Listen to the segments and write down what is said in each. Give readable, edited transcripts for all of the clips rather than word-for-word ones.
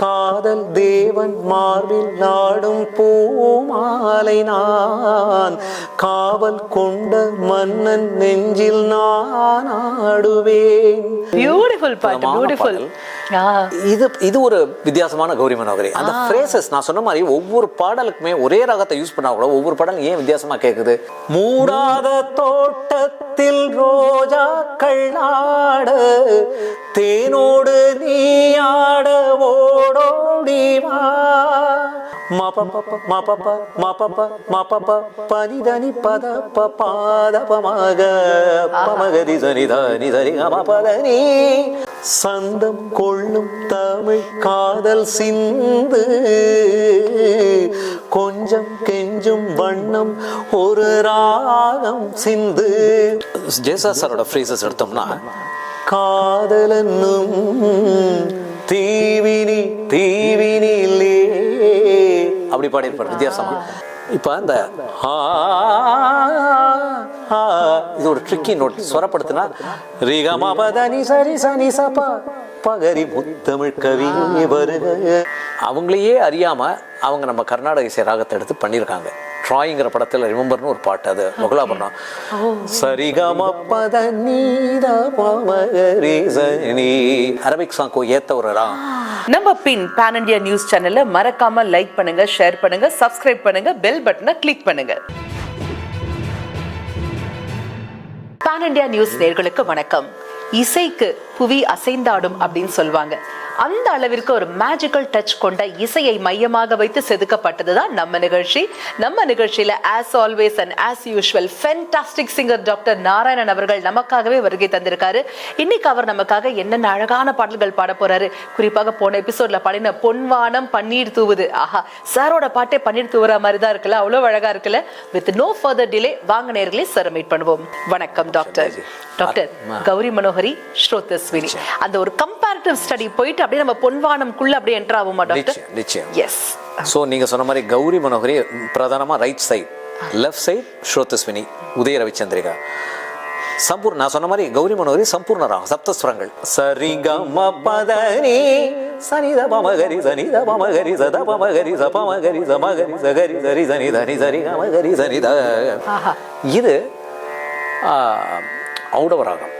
காதல் தேவன் மார்பில் நாடும் பூமாலை நான், காவல் கொண்ட மன்னன் நெஞ்சில் நான் ஆடுவேன். பியூட்டிஃபுல் பாட்டு, பியூட்டிஃபுல். இது ஒரு வித்தியாசமான கௌரி மனோகரி. அந்த ஃப்ரேசஸ் நான் சொன்ன மாதிரி ஒவ்வொரு பாடலுக்குமே ஒரே ராகத்தை யூஸ் பண்ணா கூட ஒவ்வொரு பாடலும் ஏன் வித்தியாசமா கேக்குது. மூடாத தோட்டத்தில் ரோஜாக்கள் ஆட, தேனோடு நீ ஆட ஓடோடி வா. பனிதனி பத பாதபமாக பமகதி சனிதனி சரி பதனி. சந்தம் கொள்ளும் தமிழ் காதல் சிந்து, கொஞ்சம் கெஞ்சும் வண்ணம் ஒரு ராகம் சிந்து. ஜேசா சாரோட ஃப்ரேசஸ் எடுத்தோம்னா, காதலன்னும் தீவினி தீவினிலே அப்படி பாடியிருப்பார் வித்தியாசமா. இப்ப அந்த இது ஒரு ட்ரிக்கி நோட் ஸ்வரப்படுத்தினா ரிகமபதனி சரி சனி சபா பகரி முத்தமிழ் கவி வருக. அவங்களையே அறியாம அவங்க நம்ம கர்நாடக இசை ராகத்தை எடுத்து பண்ணியிருக்காங்க. ட்ராயிங்கிற படத்துல ரிமெம்பர்னு ஒரு பாட்டு, அது முகலாபுரம். அரபிக் சாங்கோ ஏத்த ஒரு ராகம். நம்ம பின் பேன் இண்டியா நியூஸ் சேனலை மறக்காம லைக் பண்ணுங்க, ஷேர் பண்ணுங்க, சப்ஸ்கிரைப் பண்ணுங்க, பெல் பட்டனை கிளிக் பண்ணுங்க. பேன் இண்டியா நியூஸ் நேயர்களுக்கு வணக்கம். இசைக்கு புவி அசைந்தாடும் அப்படின்னு சொல்லுவாங்க. அந்த அளவிற்கு ஒரு மேஜிக்கல் டச் கொண்ட இசையை மையமாக வைத்து செதுக்கப்பட்டதுதான் நம்ம நிகழ்ச்சி. நம்ம நிகழ்ச்சியில as always and as usual fantastic singer doctor Narayanan அவர்கள் நமக்காகவே வருகை தந்திருக்காரு. இன்னைக்கு அவர் நமக்காக என்னென்ன அழகான பாடல்கள் பாட போறாரு. குறிப்பாக போன எபிசோட்ல பாடின பொன்வானம் பன்னீர் தூவுது, ஆஹா சாரோட பாட்டே பன்னீர் தூவுற மாதிரி தான் இருக்குல்ல, அவ்வளவு அழகா இருக்குல்ல. வித் நோ ஃபர்தர் டிலே வாங்க நேயர்களே சார் மீட் பண்ணுவோம். வணக்கம் டாக்டர். டாக்டர் கௌரி மனோகரி, ஸ்ரோதஸ்வினி, அந்த ஒரு கம்பேரிட்டிவ் ஸ்டடி போயிட்டு அப்படியே நம்ம பொன்வானம்குள்ள அப்படியே என்டர் ஆகுமா டாக்டர்? நிச்சயம். எஸ். சோ நீங்க சொன்ன மாதிரி கௌரி மனோகரி பிரதானமா ரைட் சைடு, லெஃப்ட் சைடு ஸ்ரோதஸ்வினி, உதய ரவிச்சந்திரிகா. சம்பூர்ண நான் சொன்ன மாதிரி கௌரி மனோகரி சம்பூர்ண ராகம், சப்தஸ்வரங்கள். சரிகம பதனி சனித பமகரி சனித பமகரி சத பமகரி சபமகரி சமகரி சகரி சரி சனி தனி சரி கமகரி சனித. இது ஔடவ ராகம்.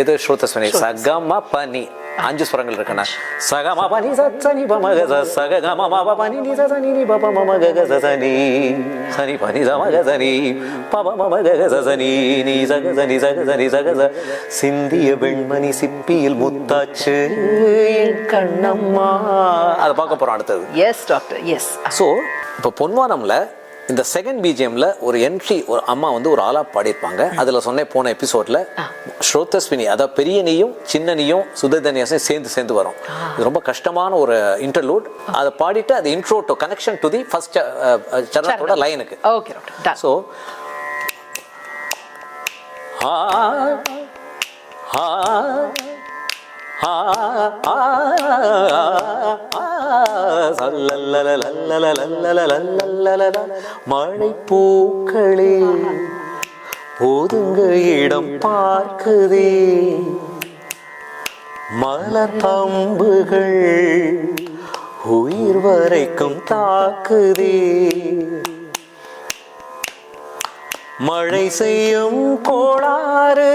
இது ஸ்ரோதஸ்வினி. சகம பனி 5 ஸ்வரங்கள் இருக்குன்னா, சகம பனி சனி பமக சகம பனி நி சனி நி பப மமக சனி சனி பனி சமக சனி பப மமக சனி நீ சக சனி சக சனி சக. சிந்திய வெண்மணி சிப்பியில் முத்தாச்சு கண்ணம்மா, அதை பார்க்க போறோம் அடுத்தது. Yes doctor, S. ஸோ இப்போ பொன்வானம்ல இந்த செகண்ட் பிஜிஎம்ல ஒரு என்ட்ரி, ஒரு அம்மா வந்து ஒரு ஆலா பாடியிருப்பாங்க. அதுல சொன்ன போன எபிசோட்ல ஸ்ரோதஸ்வினி, அதாவது பெரிய நீயும் சின்ன நீயும் சுததன்யாசம் சேர்ந்து வரும். இது ரொம்ப கஷ்டமான ஒரு இன்டர்லூட். அதை பாடிட்டு அது intro to connection to the first சரணத்தோட லைனுக்கு. Okay doctor. ஸோ மழை பூக்களே போதுங்க இடம் பார்க்குதே, மலர் பம்புகள் உயிர் வரைக்கும் தாக்குதே, மழை செய்யும் கோளாறு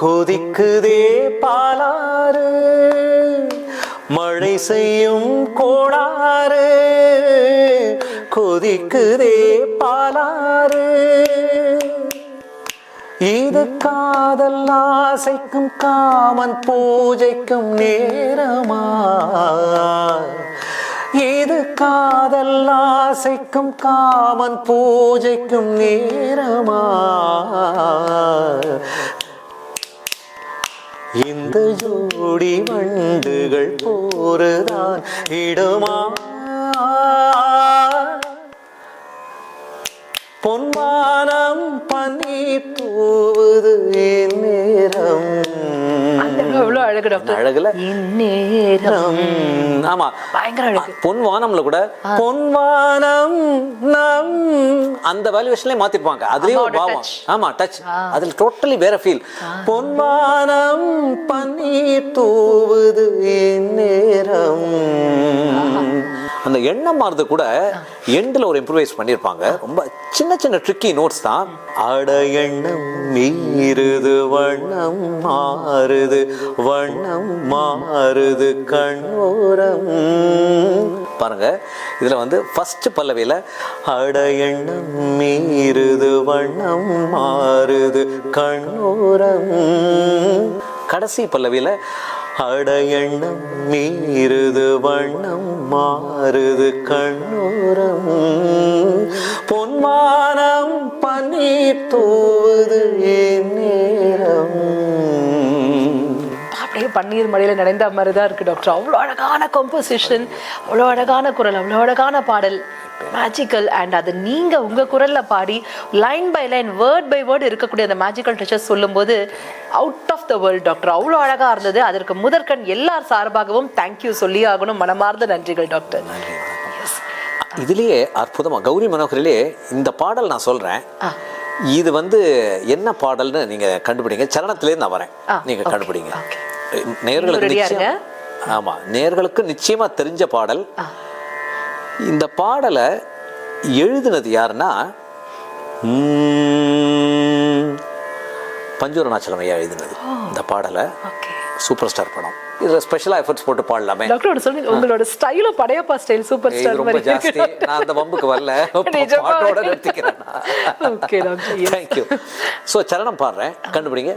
கொதிக்குதே பாலாறு, மழை செய்யும் கோளாறு கொதிக்குதே பாலாறு. இது காதல் ஆசைக்கும் காமன் பூஜைக்கும் நேரமா, இது காதல் ஆசைக்கும் காமன் பூஜைக்கும் நேரமா, இந்த ஜோடி வண்டுகள் போருதான் இடுமா, பொன்வானம் பன்னீர் தூவுது நேரம். எவ்வளவு அழகு டாக்டர். அழகுல நேரம் ஆமா பயங்கர அழகு. பொன்வானம்ல கூட பொன்வானம் நம் அந்த வேல்யூவேஷன்லயே மாத்திருப்பாங்க. அதுலயே ஒரு பாவம். ஆமா டச். அதுல டோட்டலி வேற ஃபீல். பொன்வானம் பன்னீர் தூவுது நேரம். அந்த எண்ணம் மாறுது கூட எண்ட்ல ஒரு இம்ப்ரூவைஸ் பண்ணிருப்பாங்க. ரொம்ப சின்ன சின்ன ட்ரிக்கி நோட்ஸ் தான். அட எண்ணம் மீறுது வண்ணம் மாறுது வண்ணம் மாறுது கண்ணோரம். பாருங்க இதுல வந்து ஃபர்ஸ்ட் பல்லவியில அட எண்ணம் மீறுது வண்ணம் மாறுது கண்ணோரம். கடைசி பல்லவியில அட எண்ணம் மீறுது வண்ணம் மாறுது கண்ணோரம். பொன்மானம் பன்னீர் தூவுது நேரம். அப்படியே பன்னீர் மழையில நனைந்த மாதிரிதான் இருக்கு டாக்டர். அவ்வளோ அழகான கம்போசிஷன், அவ்வளோ அழகான குரல், அவ்வளோ அழகான பாடல், மேஜிக்கல். அண்ட் அது நீங்க உங்க குரல்ல பாடி line by line word by word இருக்கக்கூடிய அந்த மேஜிக்கல் டச்சஸ் சொல்லும்போது out of the world doctor. அவ்வளோ அழகா இருந்தது. அதற்கு முதற்கண் எல்லார் சார்பாகவும் தேங்க்யூ சொல்லி ஆகணும். மனமார்ந்த நன்றிகள் டாக்டர். இதுலயே அற்புதமா கௌரி மனோகரிலே இந்த பாடல் நான் சொல்றேன். இது வந்து என்ன பாடல்னு நீங்க கண்டுபிடிங்க. சரணத்திலே நான் வரேன், நீங்க கண்டுபிடிங்க. நேயர்களுக்கு நிச்சயம், ஆமா நேயர்களுக்கு நிச்சயமா தெரிஞ்ச பாடல். இந்த பாடலை எழுதினது யாருன்னா பஞ்சூரணாச்சலம் ஐயா எழுதினது இந்த பாடலை. சூப்பர் ஸ்டார் படம். இதுல ஸ்பெஷலா எஃபர்ட்ஸ் போட்டு பாடலாமே. டாக்டர் சொல்லுங்க, உங்களோட ஸ்டைல படையப்பா ஸ்டைல் சூப்பர் ஸ்டார் ரொம்ப ஜாஸ்தி. நான் அந்த வம்புக்கு வரல, பாட்டோட நிறுத்திக்கிறேன். Okay doctor, thank you. So சரணம் பாடுறேன், கண்டுபிடிங்க.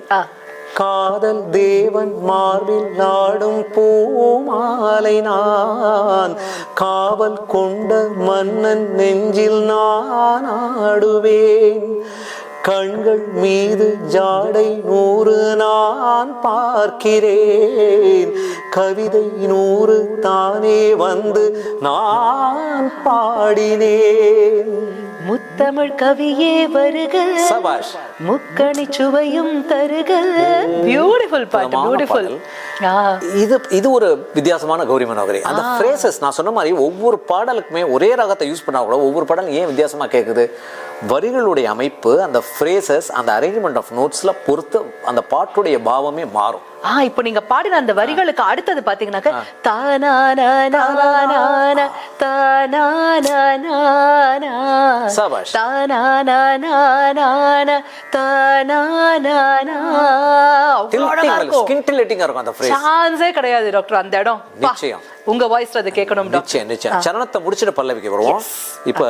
காதல் தேவன் மார்பில் நாடும் பூமாலை நான், காவல் கொண்ட மன்னன் நெஞ்சில் நான் ஆடுவேன். கண்கள் மீது ஜாடை 100 நான் பார்க்கிறேன். கவிதை 100 தானே வந்து நான் பாடினேன். முத்தமிழ் கவியே வருக, சபாஷ். முக்கணி சுவையும் தருக. பியூட்டிஃபுல் பாட்டு, பியூட்டிஃபுல். இது ஒரு வித்தியாசமான கௌரி மனோகரி. அந்த ஃப்ரேசஸ் நான் சொன்ன மாதிரி ஒவ்வொரு பாடலுக்குமே ஒரே ராகத்தை யூஸ் பண்ணா கூட ஒவ்வொரு பாடலும் ஏன் வித்தியாசமா கேட்குது? வரிகளுடைய அமைப்பு, அந்த ஃப்ரேசஸ், அந்த அரேஞ்ச்மெண்ட் ஆஃப் நோட்ஸ்ல பொறுத்து அந்த பாட்டுடைய பாவமே மாறும். இப்போ நீங்க பாடின அந்த வரிகளுக்கு அடுத்தது பாத்தீங்கன்னாக்க சான்ஸே கிடையாது டாக்டர். அந்த இடம் நிச்சயம் உங்க வாய்ஸ்ல அதை கேட்கணும். நிச்சயம். சரணத்தை முடிச்சிட்டு பல்லவிக்கு வருவோம். இப்ப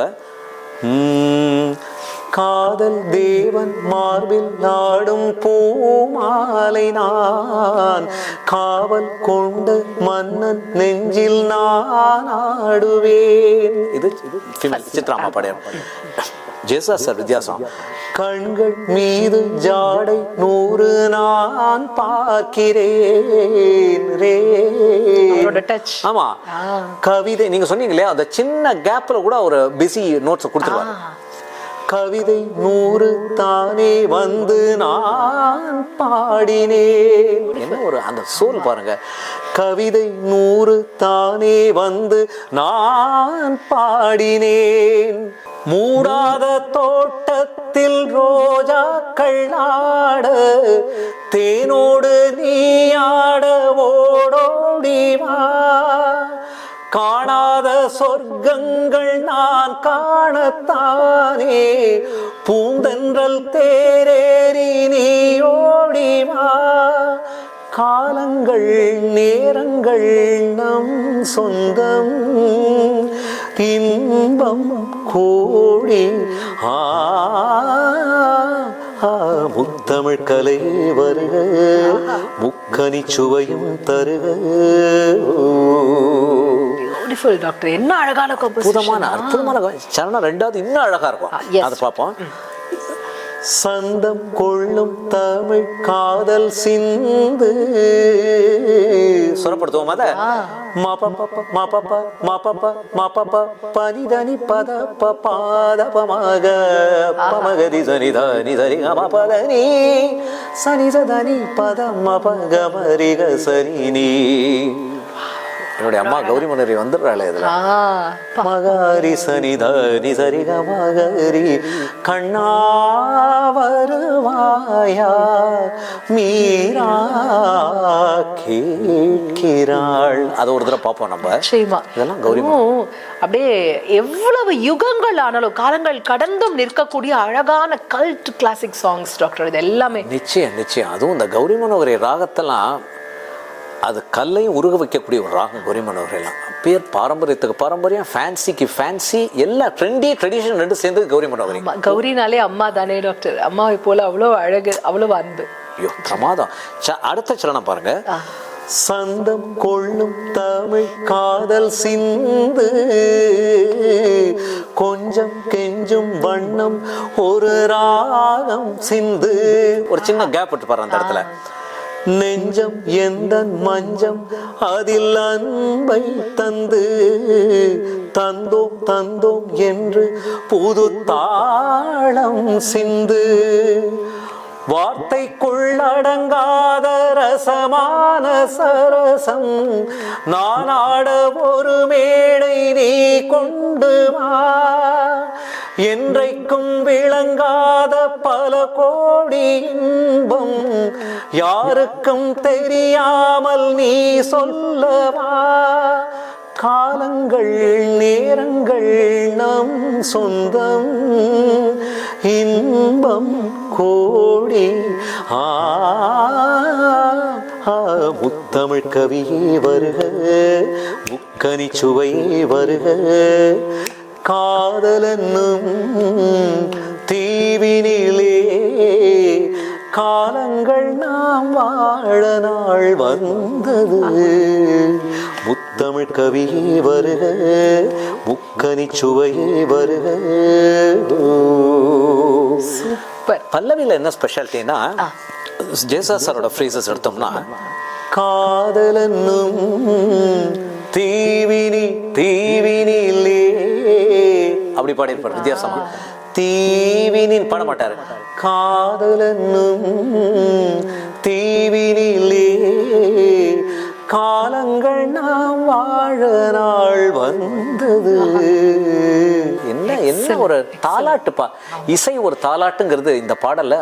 காதல் தேவன் மார்பில் நாடும் பூமாலை நான், காவல் கொண்ட மன்னன் நெஞ்சில் நான் ஆடுவேன். இது சித்ராமா பாடியம். ஜேசா சார் வித்தியாசம். கண்கள் மீது ஜாடை 100 நான் பார்க்கிறேன். ஆமா கவிதை நீங்க சொன்னீங்க இல்லையா, அந்த சின்ன கேப்ல கூட ஒரு பிஸி நோட்ஸ் கொடுத்துருவாங்க. கவிதை 100 தானே வந்து நான் பாடினேன். என்ன ஒரு அந்த சோல் பாருங்க. கவிதை 100 தானே வந்து நான் பாடினேன். மூடாத தோட்டத்தில் ரோஜாக்கள் ஆட, தேனோடு நீயாட ஓடோடிவா. காணாத சொர்க்கங்கள் நான் காணத்தானே, பூந்தென்றல் தேரேறி நீ ஓடிவா. காலங்கள் நேரங்கள் நம் சொந்தம், இன்பம் கோடி. முத்தமிழ் கலை வருக, முக்கனி சுவையும் தருக. டாக்டர் என்ன அழகான அற்புதமான சரணம். ரெண்டாவது இன்னும் அழகா இருக்கும், அதை பார்ப்போம். சந்தம் கொள்ளும் தமிழ் காதல் சிந்து. சுரப்படுத்துவோம் அத. பனிதனி பத பாதபமாக பமகதி சனிதனி சரி பதனி சனி சதனி பத மபகமரிக சரி. என்னுடைய அம்மா கௌரி மனோரி வந்துடுறாள் இதுல. ஆ, மகாரி சனிதரி சரிக மகரி கண்ணா வருவாயா மீரா கேட்கிறாள். அது ஒரு தடவை பார்ப்போம் நம்ம. நிச்சயமா. இதெல்லாம் கௌரி அப்படியே எவ்வளவு யுகங்கள் ஆனாலும் காலங்கள் கடந்தும் நிற்கக்கூடிய அழகான கல்ட் கிளாசிக் சாங்ஸ் டாக்டர். இது எல்லாமே நிச்சயம் நிச்சயம். அதுவும் இந்த கௌரி மனோகரி ராகத்தெல்லாம் அது கல்லையும் உருக வைக்கக்கூடிய ஒரு ராகம் கௌரி மனோகரிலாம். பேர் பாரம்பரியத்துக்கு பாரம்பரியம், ஃபேன்சிக்கு ஃபேன்சி, எல்லா ட்ரெடிஷன் ரெண்டு சேர்ந்து கௌரி மனோகரி. கௌரினாலே அம்மா தானே டாக்டர். அம்மாவை போல அவ்வளவு அழகு, அவ்வளவு அன்பு. ஐயோ பிரமாதம். அடுத்த சரணம் பாருங்க. சந்தம் கொள்ளும் தமிழ் காதல் சிந்து கொஞ்சம் கெஞ்சும் வண்ணம் ஒரு ராகம் சிந்து. ஒரு சின்ன கேப் விட்டு பாரு அந்த இடத்துல. நெஞ்சம் எந்த மஞ்சம் அதில் அன்பை தந்து தந்தோம் தந்தோம் என்று புது தாளம் சிந்து. வார்த்தைக்குள்ளடங்காத ரசமான சரசம் நான் ஆட ஒரு மேடை நீ கொண்டு வா. என்றைக்கும் விளங்காத பல கோடி இன்பம் யாருக்கும் தெரியாமல் நீ சொல்லவா. காலங்கள் நேரங்கள் நம் சொந்தம் இன்பம் கோடி. முத்தமிழ் கவியே வருக, முக்கனி சுவையே வருக. காதலன்னும் தீவினிலே காலங்கள் நாம் வாழ நாள் வந்தது. முத்தமிழ் கவியே வருக, முக்கனி சுவையே வருக. சூப்பர். பல்லவியில் என்ன ஸ்பெஷாலிட்டினா ஜேசா சாரோட ஃப்ரேசஸ் எடுத்தோம்னா காதலன்னும் தீவினி தீவினிலே அப்படி பாடியிருப்பார் வித்தியாசமா. தீவினின் பாட மாட்டாரு. காதலன்னும் தீவினிலே காலங்கள் நாம் வாழ நாள் வந்தது. என்ன என்ன ஒரு தாலாட்டுப்பா. இசை ஒரு தாலாட்டுங்கிறது இந்த பாடல்ல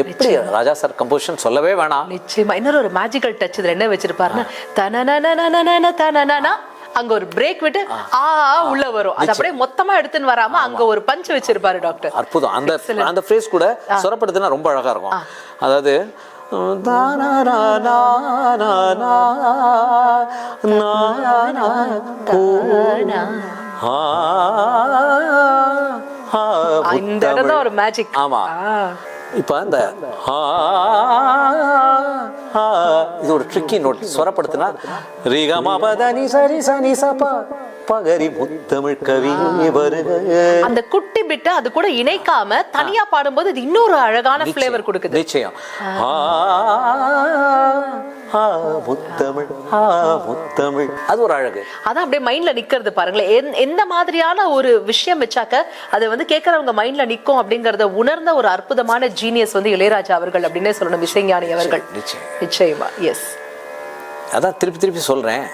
எப்படி ராஜா சார் கம்போசிஷன் சொல்லவே வேணாம். நிச்சயமா. இன்னொரு ஒரு மேஜிக்கல் டச் இதுல என்ன வச்சிருப்பாருன்னா தனனனனனனனனனனா அங்க ஒரு பிரேக் விட்டு ஆ உள்ள வரும். அது அப்படியே மொத்தமா எடுத்துன்னு வராம அங்க ஒரு பஞ்ச் வச்சிருப்பாரு டாக்டர். அற்புதம். அந்த அந்த ஃப்ரேஸ் கூட சொரப்படுத்துனா ரொம்ப அழகா இருக்கும். அதாவது இந்த இடம் தான் ஒரு மேஜிக். ஆமா. இப்ப அந்த இது ஒரு ட்ரிக்கி நோட். சொரப்படுத்தினா ரீகமாபதனி சரி சனி சபா பகரி முத்தமிழ் கவி வருக. அந்த குட்டி பிட்டு அது கூட இணைக்காம தனியா பாடும்போது இது இன்னொரு அழகான ஃப்ளேவர் கொடுக்குது. நிச்சயம். முத்தமிழ் முத்தமிழ் அது ஒரு அழகு. அதான் அப்படியே மைண்ட்ல நிக்கிறது பாருங்களேன். எந்த மாதிரியான ஒரு விஷயம் வச்சாக்க அது வந்து கேட்கறவங்க மைண்ட்ல நிக்கும் அப்படிங்கறத உணர்ந்த ஒரு அற்புதமான ஜீனியஸ் வந்து இளையராஜா அவர்கள் அப்படின்னே சொல்லணும். இசைஞானி அவர்கள். நிச்சயமா. எஸ். அதான் திருப்பி திருப்பி சொல்றேன்.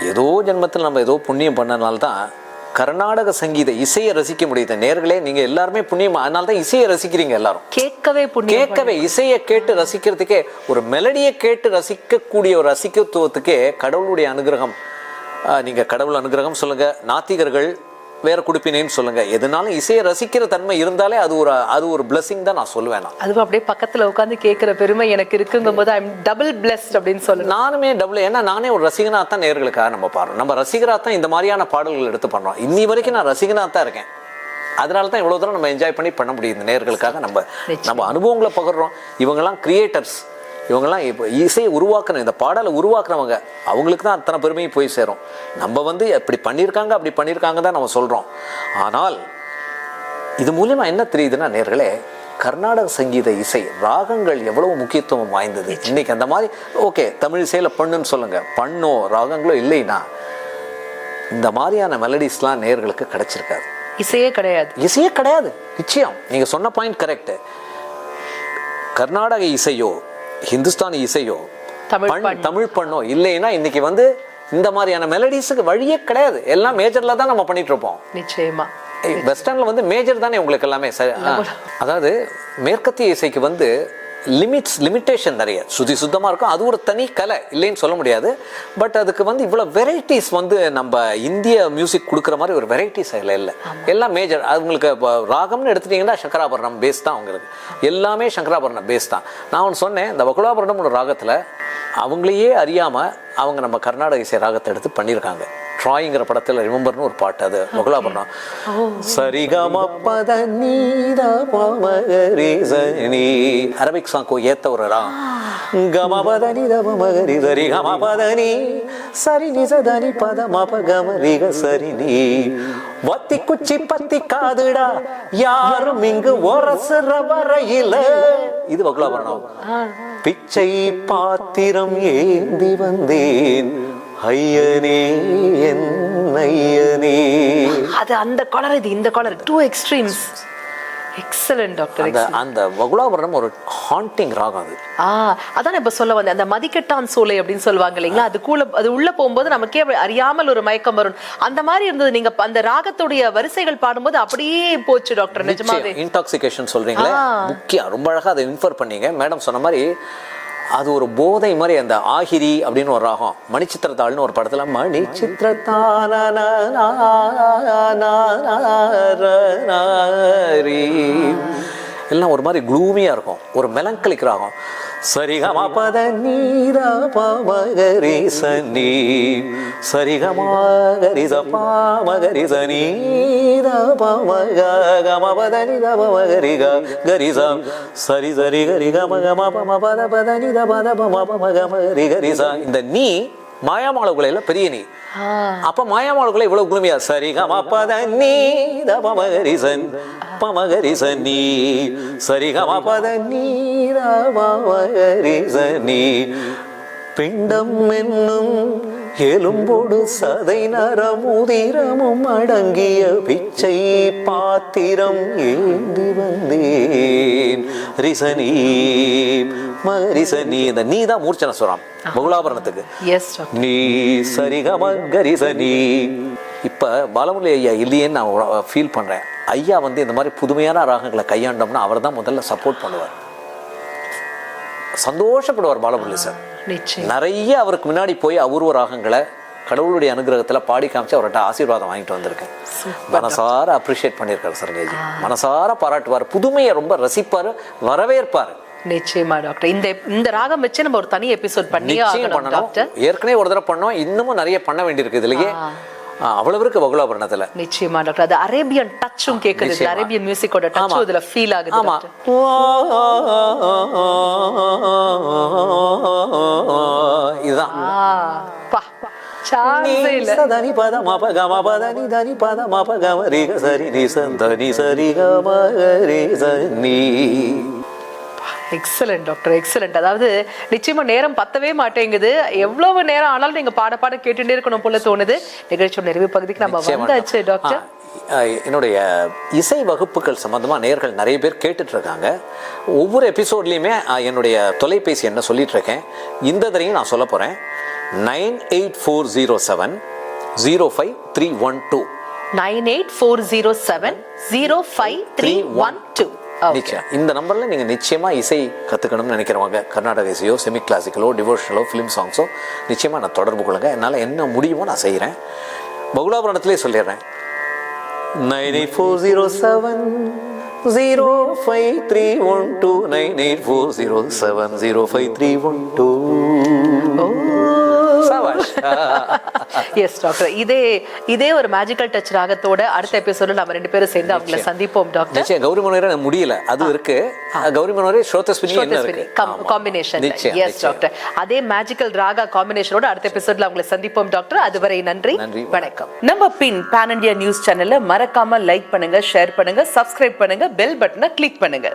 ஏதோ ஜென்மத்தில் நம்ம ஏதோ புண்ணியம் பண்ணனால்தான் கர்நாடக சங்கீத இசையை ரசிக்க முடியுது. நேர்களே நீங்க எல்லாருமே புண்ணியம், அதனால தான் இசையை ரசிக்கிறீங்க எல்லாரும். கேட்கவே இசையை கேட்டு ரசிக்கிறதுக்கே, ஒரு மெலடியை கேட்டு ரசிக்கக்கூடிய ஒரு ரசிக்கத்துவத்துக்கே கடவுளுடைய அனுகிரகம். நீங்க கடவுள் அனுகிரகம் சொல்லுங்க, நாத்திகர்கள் வேற குடிப்பினேன்னு சொல்லுங்க, எதுனாலும் இசையை ரசிக்கிற தன்மை இருந்தாலே அது ஒரு பிளஸிங் தான் நான் சொல்லுவேன். அதுவும் அப்படியே பக்கத்துல உட்காந்து கேட்கிற பெருமை எனக்கு இருக்குங்கும் போது ஐம் டபுள் பிளஸ்ட் அப்படின்னு சொல்லுவேன். நானுமே டபுள். ஏன்னா நானே ஒரு ரசிகனா தான் நேர்களுக்காக நம்ம பாடுறோம். நம்ம ரசிகரா தான் இந்த மாதிரியான பாடல்கள் எடுத்து பண்றோம். இன்னி வரைக்கும் நான் ரசிகனா தான் இருக்கேன். அதனால தான் இவ்வளவு தூரம் நம்ம என்ஜாய் பண்ணி பண்ண முடியும். இந்த நேர்களுக்காக நம்ம அனுபவங்களை பகிர்றோம். இவங்கெல்லாம் கிரியேட்டர்ஸ், இவங்கெல்லாம் இப்போ இசையை உருவாக்குன, இந்த பாடலை உருவாக்குனவங்க, அவங்களுக்கு தான் அத்தனை பெருமையும் போய் சேரும். நம்ம வந்து அப்படி பண்ணியிருக்காங்க அப்படி பண்ணியிருக்காங்க தான் நம்ம சொல்கிறோம். ஆனால் இது மூலமா என்ன தெரியுதுன்னா நேர்களே, கர்நாடக சங்கீத இசை ராகங்கள் எவ்வளவு முக்கியத்துவம் வாய்ந்தது. இன்னைக்கு அந்த மாதிரி ஓகே தமிழ் இசையில் பண்ணுன்னு சொல்லுங்க, பண்ணோ ராகங்களோ இல்லைன்னா இந்த மாதிரியான மெலடிஸ்லாம் நேர்களுக்கு கிடைச்சிருக்காது. இசையே கிடையாது. நிச்சயம் நீங்க சொன்ன பாயிண்ட் கரெக்ட். கர்நாடக இசையோ ஹிந்துஸ்தானி இசையோ தமிழ் பண்ணோ இல்லைன்னா இன்னைக்கு வந்து இந்த மாதிரியான மெலடிஸுக்கு வழியே கிடையாது. எல்லாம் மேஜர்ல தான் நம்ம பண்ணிட்டு இருப்போம். நிச்சயமா வெஸ்டர்ன்ல வந்து மேஜர் தானே உங்களுக்கு எல்லாமே. அதாவது மேற்கத்திய இசைக்கு வந்து லிமிட்டேஷன் நிறைய, சுதி சுத்தமாக இருக்கும். அது ஒரு தனி கலை, இல்லைன்னு சொல்ல முடியாது. பட் அதுக்கு வந்து இவ்வளோ வெரைட்டிஸ் வந்து நம்ம இந்திய மியூசிக் கொடுக்குற மாதிரி ஒரு வெரைட்டிஸ் அதில் இல்லை. எல்லாம் மேஜர். அவங்களுக்கு ராகம்னு எடுத்துட்டிங்கன்னா சங்கராபரணம் பேஸ் தான் அவங்களுக்கு. எல்லாமே சங்கராபரணம் பேஸ் தான். நான் ஒன்று சொன்னேன், இந்த வகுலாபரணம் ஒரு ராகத்தில் அவங்களையே அறியாமல் அவங்க நம்ம கர்நாடக இசை ராகத்தை எடுத்து பண்ணியிருக்காங்க. ட்ராயிங்கிற படத்தில் ரிமெம்பர்னு ஒரு பாட்டு, அது வகுலாபரணம். சரிகம பத நீத பமகரி சனி, அரபிக் சாங்கோ ஏத்த ஒரு ராகம். கம பத நீத பமகரி சரி கம பத நீ சரி நிசதனி பத மப கம ரிக சரி நீ வத்தி குச்சி பத்தி காதுடா யாரும் இங்கு ஒரசுற வரையில. இது வகுலாபரணம். பிச்சை பாத்திரம் ஏந்தி வந்தேன் ஐயனே என் ஐயனே. அது அந்த கலர், இது இந்த colour, two extremes. Excellent doctor. அந்த வகுலாபரணம் ஒரு ஹாண்டிங் ராகம். அது அதான் இப்ப சொல்ல வந்தேன், அந்த மதிக்கெட்டான் சோலை அப்படின்னு சொல்லுவாங்க இல்லைங்களா, அது உள்ள போகும்போது நமக்கே அறியாமல் ஒரு மயக்கம் வரும். அந்த மாதிரி இருந்தது. நீங்க அந்த ராகத்துடைய வரிசைகள் பாடும்போது அப்படியே போச்சு டாக்டர். நிஜமாவே இன்டாக்சிகேஷன் சொல்றீங்களே, முக்கியம். ரொம்ப அழகா அதை இன்ஃபர் பண்ணீங்க மேடம். சொன்ன மாதிரி அது ஒரு போதை மாதிரி. அந்த ஆகிரி அப்படின்னு ஒரு ராகம், மணிச்சித்திரத்தாள்னு ஒரு படத்துல மணிச்சித்திரத்தான எல்லாம் ஒரு மாதிரி க்ளூமியா இருக்கும், ஒரு மெலங்கலிக் ராகம். சரிகமா பத நீத பமகரி சனி சரிகமாகரி சபாமகரி சனீத பமக கம பத நித பமகரி கரி சம் சரி சரி கரி கம கம பம பத பத நித பத பம பம கமரி கரி ச. இந்த நீ மாயாமாளகுலையில பெரிய நீ. அப்ப மாயாமாளகுலை இவ்வளவு குளுமையா சரி கம பத நீத பமகரி சன் பமகரி சனி சரி கம பத நீத பமகரி சனி. பிண்டம் என்னும் எலும்போடு சதை நரமுதிரமும் அடங்கிய பிச்சை பாத்திரம் ஏந்தி வந்தேன் ரிசனி மகரிசனி. இந்த நீ தான் மூர்ச்சன சுரம் வகுலாபரணத்துக்கு. நீ சரிகமகரிசனி. இப்ப பாலமுரளி ஐயா இல்லையேன்னு நான் ஃபீல் பண்றேன். ஐயா வந்து இந்த மாதிரி புதுமையான ராகங்களை கையாண்டோம்னா அவர் தான் முதல்ல சப்போர்ட் பண்ணுவார், சந்தோஷப்படுவார் பாலமுரளி சார். நிறைய அவருக்கு முன்னாடி போய் அபூர்வ ராகங்களை கடவுளுடைய அனுகிரகத்துல பாடி காமிச்சு அவர்கிட்ட ஆசீர்வாதம் வாங்கிட்டு வந்திருக்கேன். மனசார அப்ரிஷியேட் பண்ணியிருக்காரு சரண்யாஜி. மனசார பாராட்டுவார், புதுமையை ரொம்ப ரசிப்பாரு, வரவேற்பாரு. நிச்சயமா டாக்டர். இந்த ராகம் வச்சு நம்ம ஒரு தனி எபிசோட் பண்ணி பண்ணணும். ஏற்கனவே ஒரு தடவை பண்ணோம், இன்னமும் நிறைய பண்ண வேண்டியிருக்கு இதுலயே. அவ்வளவு இருக்கு வகுலாபரணத்துல. நிச்சயமா டாக்டர். அது அரேபியன் டச்சும் கேக்குது, அரேபியன் மியூசிக்கோட டச்சும் இதுல ஃபீல் ஆகுது. ஆமா, இதுதான். சதனி பத மப கம பத நி தனி பத மப கம ரிக சரி நி சந்தனி சரி கம ரி சனி. Excellent doctor, excellent. அதாவது நிச்சயமா நேரம் பத்தவே மாட்டேங்குது. எவ்வளவு நேரம் ஆனாலும் நீங்க பாட பாட கேட்டுட்டே இருக்கணும் போல தோணுது. நிகழ்ச்சியோட நிறைவு பகுதிக்கு நம்ம வந்தாச்சு டாக்டர். என்னுடைய இசை வகுப்புகள் சம்பந்தமா நேயர்கள் நிறைய பேர் கேட்டுட்டு இருக்காங்க. ஒவ்வொரு எபிசோட்லயுமே என்னுடைய தொலைபேசி என்ன சொல்லிட்டு இருக்கேன். இந்த தடவையும் நான் சொல்ல போறேன். 98407 05312 98407 05312. நிச்சயம் இந்த நம்பர்ல நீங்க நிச்சயமா இசை கத்துக்கணும்னு நினைக்கிறவங்க, கர்நாடக இசையோ செமி கிளாசிக்கலோ டிவோஷனலோ ஃபிலிம் சாங்ஸோ நிச்சயமா நான் தொடர்பு கொள்ளுங்க. என்னால் என்ன முடியுமோ நான் செய்கிறேன். வகுலாபரணத்திலே சொல்லிடுறேன். 98407 05312 98407 05312. Yes doctor. இதே ஒரு மேஜிக்கல் டச் ராகத்தோட அடுத்த எபிசோட்ல நம்ம ரெண்டு பேரும் சேர்ந்து அவங்களை சந்திப்போம் டாக்டர். நிச்சயம். கௌரி மனோரே முடியல, அது இருக்கு. கௌரி மனோரே ஸ்ரோதஸ்வினி என்ன இருக்கு காம்பினேஷன். Yes doctor. அதே மேஜிக்கல் ராகா காம்பினேஷனோட அடுத்த எபிசோட்ல அவங்களை சந்திப்போம் டாக்டர். அதுவரை நன்றி, வணக்கம். நம்ம பின் பான் இந்தியா நியூஸ் சேனல்ல மறக்காம லைக் பண்ணுங்க, ஷேர் பண்ணுங்க, சப்ஸ்கிரைப் பண்ணுங்க, பெல் பட்டனை கிளிக் பண்ணுங்க.